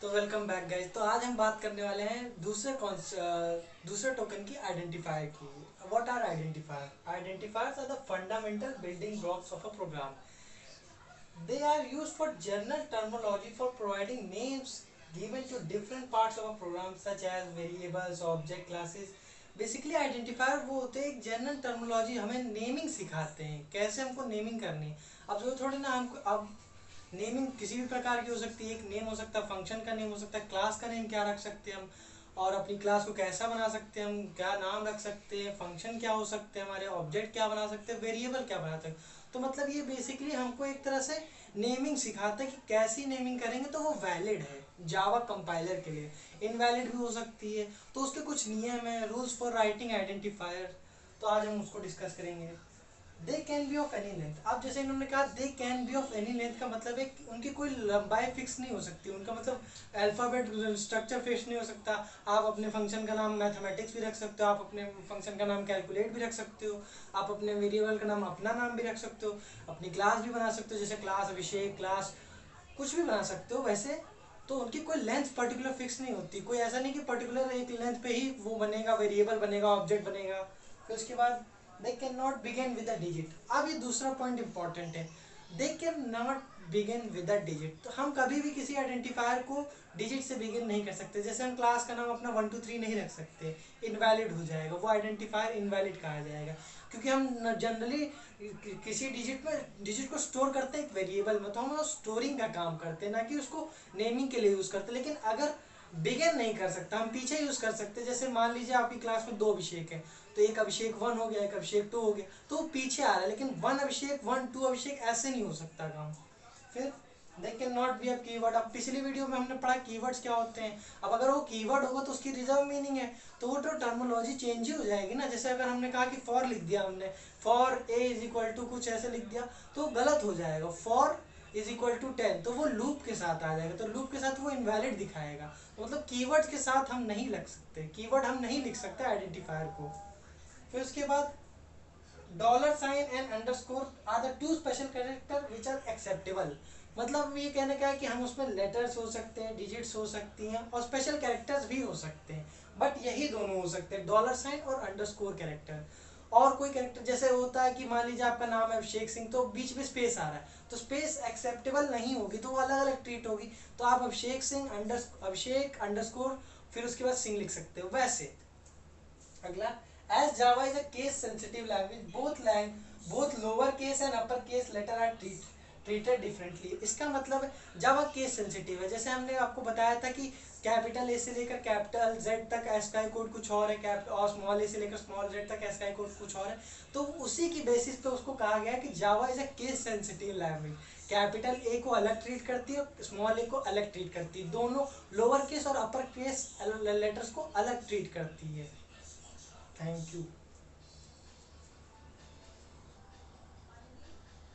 तो welcome back guys. तो आज हम बात करने वाले हैं दूसरे टोकन की आइडेंटिफायर की। What are identifier? Identifiers are the fundamental building blocks of a program. They are used for general terminology for providing names given to different parts of a program such as variables, object, classes. Basically identifier वो होते हैं, एक general terminology हमें naming सिखाते हैं, कैसे हमको naming करनी है. अब जो थोड़ी ना हमको अब नेमिंग किसी भी प्रकार की हो सकती है. एक नेम हो सकता है, फंक्शन का नेम हो सकता है, क्लास का नेम क्या रख सकते हैं हम, और अपनी क्लास को कैसा बना सकते हैं हम, क्या नाम रख सकते हैं, फंक्शन क्या हो सकते हैं हमारे, ऑब्जेक्ट क्या बना सकते हैं, वेरिएबल क्या बना सकते हैं. तो मतलब ये बेसिकली हमको एक तरह से नेमिंग सिखाता है कि कैसी नेमिंग करेंगे तो वो वैलिड है जावा कंपाइलर के लिए. इनवैलिड भी हो सकती है. तो उसके कुछ नियम है, रूल्स फॉर राइटिंग आइडेंटिफायर. तो आज हम उसको डिस्कस करेंगे. They can be of any length. अब जैसे इन्होंने कहा they can be of any length का मतलब है कि उनकी कोई लंबाई फिक्स नहीं हो सकती. उनका मतलब अल्फाबेट स्ट्रक्चर फिक्स नहीं हो सकता. आप अपने फंक्शन का नाम मैथमेटिक्स भी रख सकते हो, आप अपने फंक्शन का नाम कैलकुलेट भी रख सकते हो, आप अपने वेरिएबल का नाम अपना नाम भी रख सकते हो, अपनी क्लास भी बना सकते हो, जैसे क्लास अभिषेक, क्लास कुछ भी बना सकते हो वैसे. तो उनकी कोई लेंथ पर्टिकुलर फिक्स नहीं होती. कोई ऐसा नहीं कि पर्टिकुलर एक लेंथ पे ही वो बनेगा, वेरिएबल बनेगा, ऑब्जेक्ट बनेगा. फिर उसके बाद they can not begin with a digit. अब ये दूसरा पॉइंट इंपॉर्टेंट है. They can not begin with a digit. तो हम कभी भी किसी आइडेंटिफायर को डिजिट से बिगिन नहीं कर सकते. जैसे हम क्लास का नाम अपना 1 2 3 नहीं रख सकते, इनवैलिड हो जाएगा, वो आइडेंटिफायर इनवैलिड कहा जाएगा. क्योंकि हम जनरली किसी डिजिट को स्टोर करते हैं एक वेरिएबल में, तो हम स्टोरिंग का काम करते हैं, ना कि उसको नेमिंग के लिए यूज करते हैं. लेकिन अगर बिगिन नहीं कर सकता, हम पीछे यूज कर सकते हैं. जैसे मान लीजिए आपकी क्लास में 2 अभिषेक है, तो एक अभिषेक 1 हो गया, एक अभिषेक 2 हो गया, तो वो पीछे आ रहा है. लेकिन 1 अभिषेक 1 2 अभिषेक ऐसे नहीं हो सकता काम. फिर दे can not be a keyword. अब पिछली वीडियो में हमने पढ़ा कीवर्ड्स क्या होते हैं. अब अगर वो कीवर्ड होगा तो उसकी रिजर्व मीनिंग है, तो वो तो टर्मिनोलॉजी चेंज ही हो जाएगी ना. जैसे अगर हमने कहा कि फॉर लिख दिया हमने, for A is equal to कुछ ऐसे लिख दिया, तो गलत हो जाएगा. फॉर इज इक्वल टू 10, तो वो लूप के साथ आ जाएगा, तो लूप के साथ वो इनवैलिड दिखाएगा. तो मतलब कीवर्ड्स के साथ हम नहीं लग सकते, कीवर्ड हम नहीं लिख सकते आइडेंटिफायर को. फिर उसके बाद dollar sign and underscore are the two special character which are acceptable. मतलब ये कहने का है कि हम उसमें लेटर्स हो सकते हैं, डिजिट्स हो सकती हैं, और स्पेशल कैरेक्टर्स भी हो सकते हैं. बट यही दोनों हो सकते हैं, डॉलर साइन और अंडरस्कोर कैरेक्टर. और कोई कैरेक्टर जैसे होता है कि मान लीजिए आपका नाम है अभिषेक सिंह, तो बीच में स्पेस आ रहा है, तो स्पेस एक्सेप्टेबल नहीं होगी, तो वो अलग अलग ट्रीट होगी. तो आप अभिषेक अंडरस्कोर फिर उसके बाद सिंह लिख सकते हो वैसे. अगला, as Java is a case sensitive language, both lower case and upper case letter are treated differently. इसका मतलब जावा केस सेंसिटिव है. जैसे हमने आपको बताया था कि कैपिटल ए से लेकर कैपिटल जेड तक एसकाई कोड कुछ और है, और स्मॉल ए से लेकर स्मॉल जेड तक एसकाई कोड कुछ और है. तो उसी की बेसिस पे उसको कहा गया कि Java is a case sensitive language. Capital A को अलग ट्रीट करती है, स्मॉल ए को अलग ट्रीट करती है, दोनों लोअर केस और अपर केस लेटर्स को अलग ट्रीट करती है. Thank you.